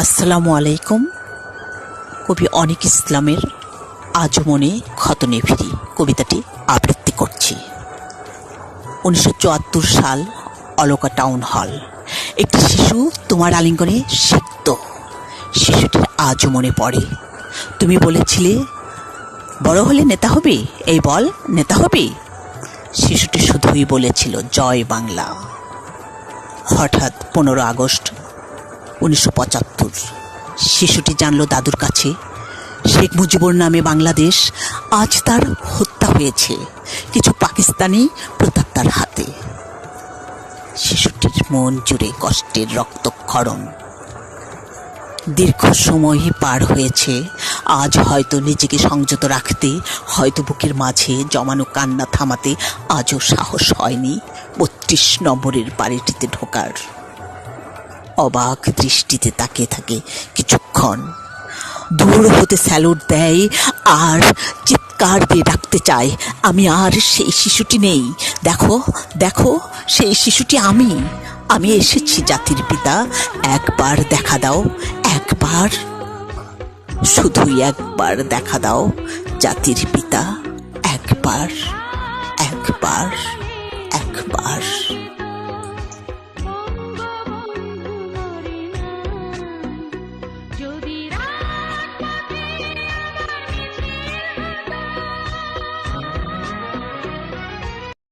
আসসালামু আলাইকুম। কবি অনিক ইসলামের আজ মনে খতনে ফিরি কবিতাটি আবৃত্তি করছি। 1974 সাল, অলকা টাউন হল। একটি শিশু তোমার আলিঙ্গনে সিক্ত। শিশুটির আজও মনে পড়ে, তুমি বলেছিলে বড় হলে নেতা হবে, এই বল নেতা হবে। শিশুটি শুধুই বলেছিল জয় বাংলা। হঠাৎ 15 আগস্ট 1975 শিশুটি জানল দাদুর কাছে শেখ মুজিবুর নামে বাংলাদেশ আজ তার হত্যা হয়েছে কিছু পাকিস্তানি প্রতাক্তার হাতে। শিশুটির মন জুড়ে কষ্টের রক্তক্ষরণ। দীর্ঘ সময় পার হয়েছে, আজ হয়তো নিজেকে সংযত রাখতে, হয়তো বুকের মাঝে জমানো কান্না থামাতে আজও সাহস হয়নি 32 নম্বরের বাড়িটিতে ঢোকার। অবাক দৃষ্টিতে তাকিয়ে থাকে কিছুক্ষণ, দূর হতে স্যালুট দেয় আর চিৎকার দিয়ে ডাকতে চায়, আমি আর সেই শিশুটি নেই, দেখো দেখো সেই শিশুটি আমি এসেছি জাতির পিতা, একবার দেখা দাও, একবার, শুধুই একবার দেখা দাও জাতির পিতা, একবার একবার একবার।